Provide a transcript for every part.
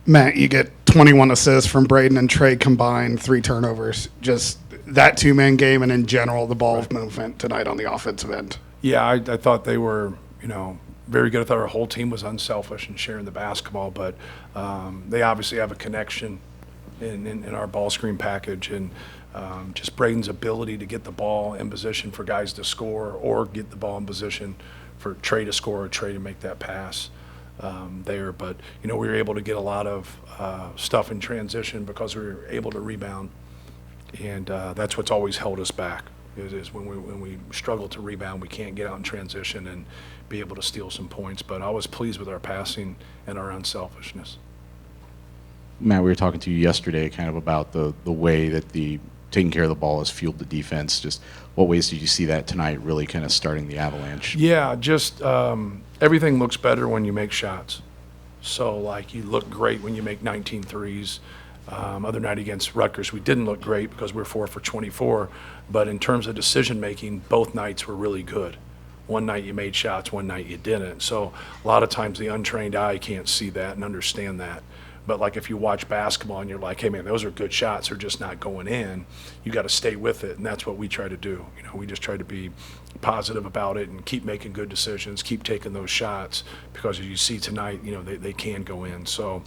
Matt, you get 21 assists from Braden and Trey combined, 3 turnovers. Just that two-man game and in general the ball movement tonight on the offensive end. Yeah, I thought they were, very good. I thought our whole team was unselfish and sharing the basketball, but they obviously have a connection in our ball screen package, and just Braden's ability to get the ball in position for guys to score or get the ball in position for Trey to score or Trey to make that pass there. But, we were able to get a lot of stuff in transition because we were able to rebound, and that's what's always held us back. Is when we struggle to rebound, we can't get out in transition and be able to steal some points. But I was pleased with our passing and our unselfishness. Matt, we were talking to you yesterday kind of about the way that the taking care of the ball has fueled the defense. Just what ways did you see that tonight really kind of starting the avalanche? Yeah, just everything looks better when you make shots. So, like, you look great when you make 19 threes. Other night against Rutgers, we didn't look great because we were 4 for 24. But in terms of decision-making, both nights were really good. One night you made shots, one night you didn't. So a lot of times the untrained eye can't see that and understand that. But, like, if you watch basketball and you're like, hey, man, those are good shots, they're just not going in, you got to stay with it, and that's what we try to do. We just try to be positive about it and keep making good decisions, keep taking those shots, because as you see tonight, they can go in. So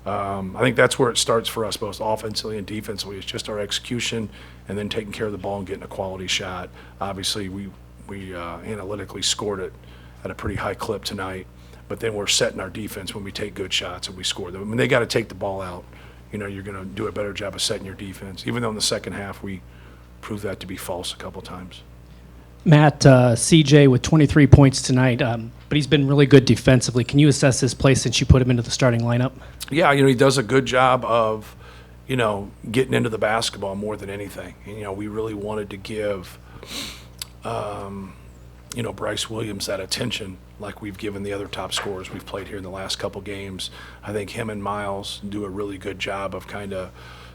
I think that's where it starts for us, both offensively and defensively. It's just our execution and then taking care of the ball and getting a quality shot. Obviously, we analytically scored it at a pretty high clip tonight, but then we're setting our defense when we take good shots and we score them. I mean, they got to take the ball out. You're going to do a better job of setting your defense, even though in the second half we proved that to be false a couple times. Matt, CJ with 23 points tonight, but he's been really good defensively. Can you assess his play since you put him into the starting lineup? Yeah, he does a good job of, getting into the basketball more than anything. And, we really wanted to give, Bryce Williams that attention like we've given the other top scorers we've played here in the last couple games. I think him and Miles do a really good job of kind of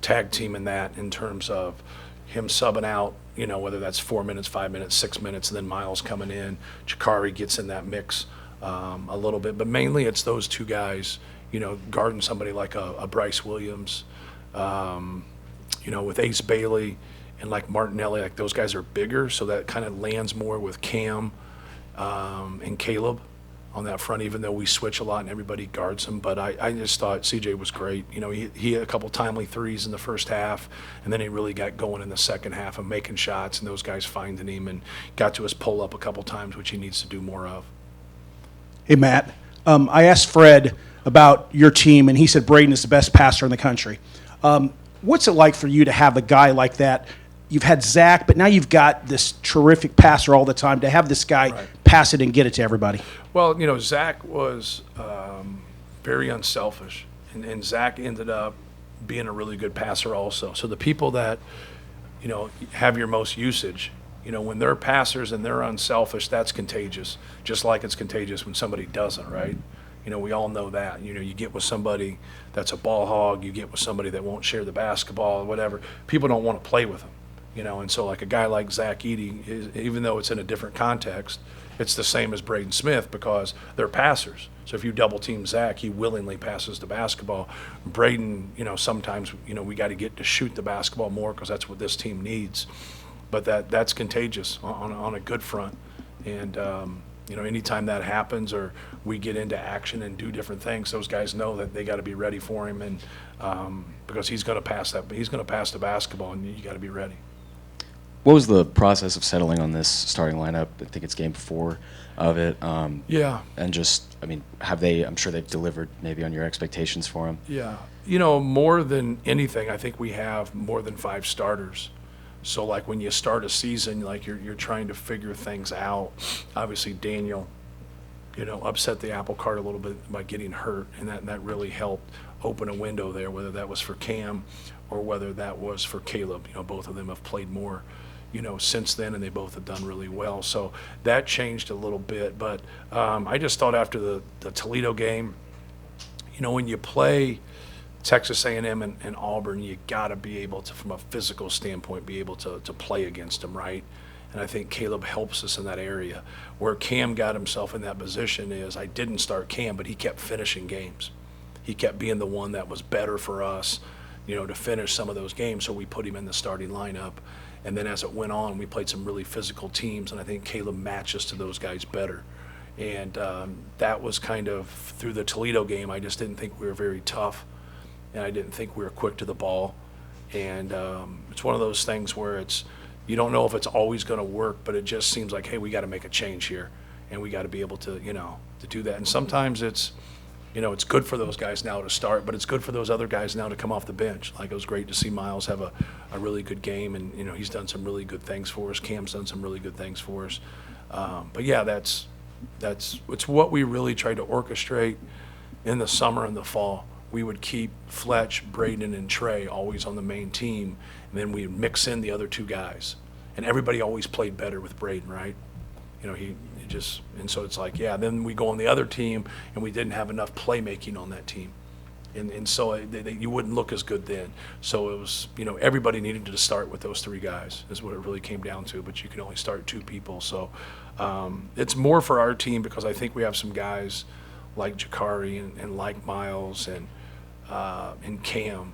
tag teaming that in terms of him subbing out, whether that's 4 minutes, 5 minutes, 6 minutes, and then Miles coming in. Jakari gets in that mix a little bit. But mainly it's those two guys, guarding somebody like a Bryce Williams, with Ace Bailey and like Martinelli. Like, those guys are bigger, so that kind of lands more with Cam and Caleb on that front, even though we switch a lot and everybody guards him. But I just thought CJ was great. He had a couple timely threes in the first half, and then he really got going in the second half of making shots, and those guys finding him and got to his pull-up a couple times, which he needs to do more of. Hey, Matt, I asked Fred about your team, and he said Braden is the best passer in the country. What's it like for you to have a guy like that? You've had Zach, but now you've got this terrific passer all the time. To have this guy pass it and get it to everybody. Well, Zach was very unselfish, and Zach ended up being a really good passer also. So the people that, have your most usage, when they're passers and they're unselfish, that's contagious, just like it's contagious when somebody doesn't, right? We all know that. You get with somebody that's a ball hog, you get with somebody that won't share the basketball or whatever, people don't want to play with them. And so like a guy like Zach Edey, even though it's in a different context, it's the same as Braden Smith because they're passers. So if you double team Zach, he willingly passes the basketball. Braden, sometimes, we got to get to shoot the basketball more because that's what this team needs. But that's contagious on a good front. And, anytime that happens or we get into action and do different things, those guys know that they got to be ready for him. And because he's going to pass the basketball, and you got to be ready. What was the process of settling on this starting lineup? I think it's game 4 of it. Yeah. And just, I'm sure they've delivered maybe on your expectations for him. Yeah. More than anything, I think we have more than 5 starters. So, like, when you start a season, like, you're trying to figure things out. Obviously, Daniel, upset the apple cart a little bit by getting hurt, and that really helped open a window there, whether that was for Cam or whether that was for Caleb. Both of them have played more since then, and they both have done really well. So that changed a little bit. But I just thought after the Toledo game, when you play Texas A&M and Auburn, you got to be able to, from a physical standpoint, be able to play against them, right? And I think Caleb helps us in that area. Where Cam got himself in that position is I didn't start Cam, but he kept finishing games. he kept being the one that was better for us, to finish some of those games. So we put him in the starting lineup. And then as it went on, we played some really physical teams, and I think Caleb matched us to those guys better. And that was kind of through the Toledo game. I just didn't think we were very tough, and I didn't think we were quick to the ball. And it's one of those things where you don't know if it's always going to work, but it just seems like, hey, we got to make a change here, and we got to be able to, to do that. And sometimes it's good for those guys now to start, but it's good for those other guys now to come off the bench. Like, it was great to see Miles have a really good game, and, he's done some really good things for us. Cam's done some really good things for us. But yeah, it's what we really tried to orchestrate in the summer and the fall. We would keep Fletch, Braden, and Trey always on the main team, and then we'd mix in the other two guys. And everybody always played better with Braden, right? And so it's like, yeah, then we go on the other team, and we didn't have enough playmaking on that team. And so you wouldn't look as good then. So it was, everybody needed to start with those three guys is what it really came down to, but you can only start two people. So it's more for our team because I think we have some guys like Jakari and like Miles and Cam,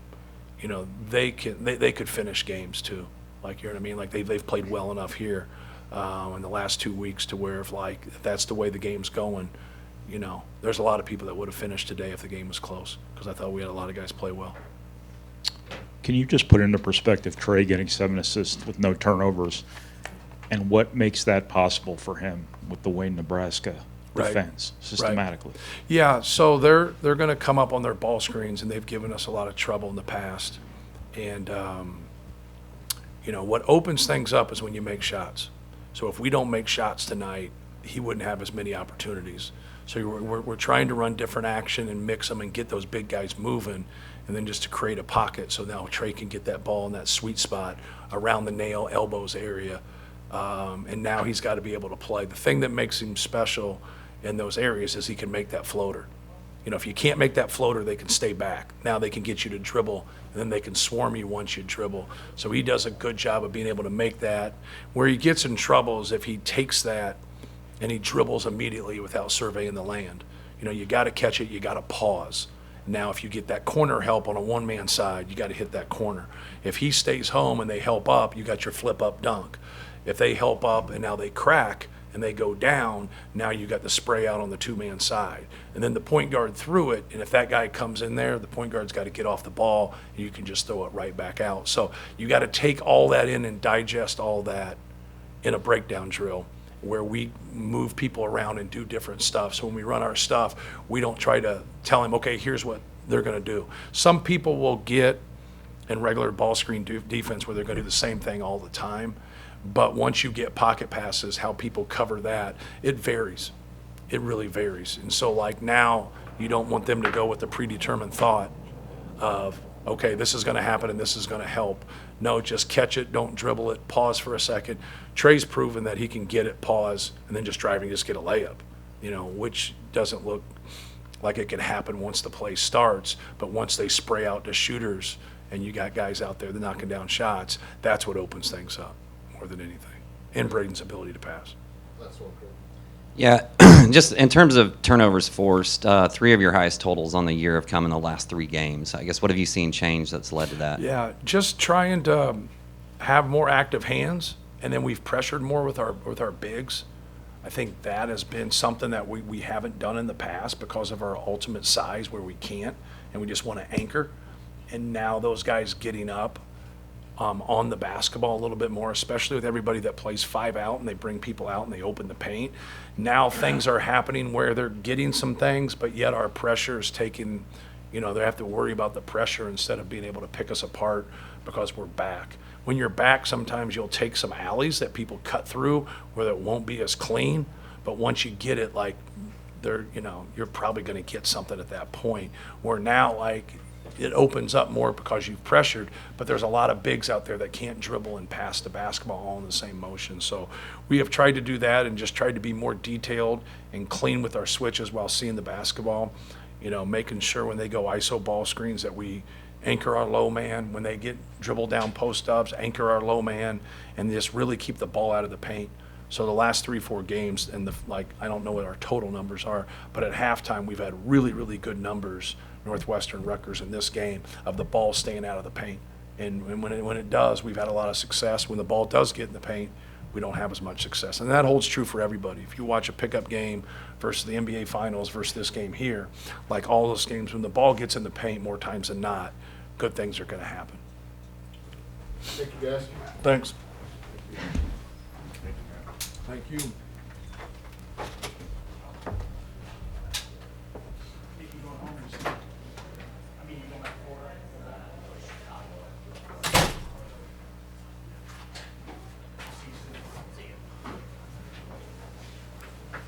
they could finish games too. Like, you know what I mean? Like they've played well enough here in the last 2 weeks to where if that's the way the game's going, there's a lot of people that would have finished today if the game was close because I thought we had a lot of guys play well. Can you just put into perspective Trey getting 7 assists with no turnovers and what makes that possible for him with the way Nebraska defends systematically? Right. Yeah, so they're going to come up on their ball screens, and they've given us a lot of trouble in the past. And, what opens things up is when you make shots. So if we don't make shots tonight, he wouldn't have as many opportunities. So we're trying to run different action and mix them and get those big guys moving, and then just to create a pocket so now Trey can get that ball in that sweet spot around the nail, elbows area. And now he's got to be able to play. The thing that makes him special in those areas is he can make that floater. If you can't make that floater, they can stay back. Now they can get you to dribble, and then they can swarm you once you dribble. So he does a good job of being able to make that. Where he gets in trouble is if he takes that and he dribbles immediately without surveying the land. You got to catch it, you got to pause. Now, if you get that corner help on a one-man side, you got to hit that corner. If he stays home and they help up, you got your flip-up dunk. If they help up and now they crack and they go down, now you got the spray out on the two-man side. And then the point guard threw it, and if that guy comes in there, the point guard's got to get off the ball, and you can just throw it right back out. So you got to take all that in and digest all that in a breakdown drill where we move people around and do different stuff. So when we run our stuff, we don't try to tell him, okay, here's what they're going to do. Some people will get in regular ball screen defense where they're going to do the same thing all the time. But once you get pocket passes, how people cover that, it varies. It really varies. And so, like, now you don't want them to go with the predetermined thought of, okay, this is going to happen and this is going to help. No, just catch it, don't dribble it, pause for a second. Trey's proven that he can get it, pause, and then just drive and just get a layup, which doesn't look like it can happen once the play starts. But once they spray out the shooters and you got guys out there that knocking down shots, that's what opens things up more than anything, and Braden's ability to pass. Yeah, just in terms of turnovers forced, 3 of your highest totals on the year have come in the last 3 games. I guess what have you seen change that's led to that? Yeah, just trying to have more active hands, and then we've pressured more with our bigs. I think that has been something that we haven't done in the past because of our ultimate size where we can't, and we just want to anchor. And now those guys getting up on the basketball a little bit more, especially with everybody that plays 5 out and they bring people out and they open the paint. Now things are happening where they're getting some things, but yet our pressure is taking, they have to worry about the pressure instead of being able to pick us apart because we're back. When you're back, sometimes you'll take some alleys that people cut through where it won't be as clean, but once you get it, like, you're probably going to get something at that point. Where now, like, it opens up more because you've pressured, but there's a lot of bigs out there that can't dribble and pass the basketball all in the same motion. So we have tried to do that and just tried to be more detailed and clean with our switches while seeing the basketball, making sure when they go ISO ball screens that we anchor our low man. When they get dribble down post ups, anchor our low man, and just really keep the ball out of the paint. So the last 3-4 games, and I don't know what our total numbers are, but at halftime we've had really, really good numbers, Northwestern, Rutgers, in this game, of the ball staying out of the paint. And when it does, we've had a lot of success. When the ball does get in the paint, we don't have as much success. And that holds true for everybody. If you watch a pickup game versus the NBA Finals versus this game here, like all those games, when the ball gets in the paint more times than not, good things are going to happen. Thank you, guys. Thanks. Thank you.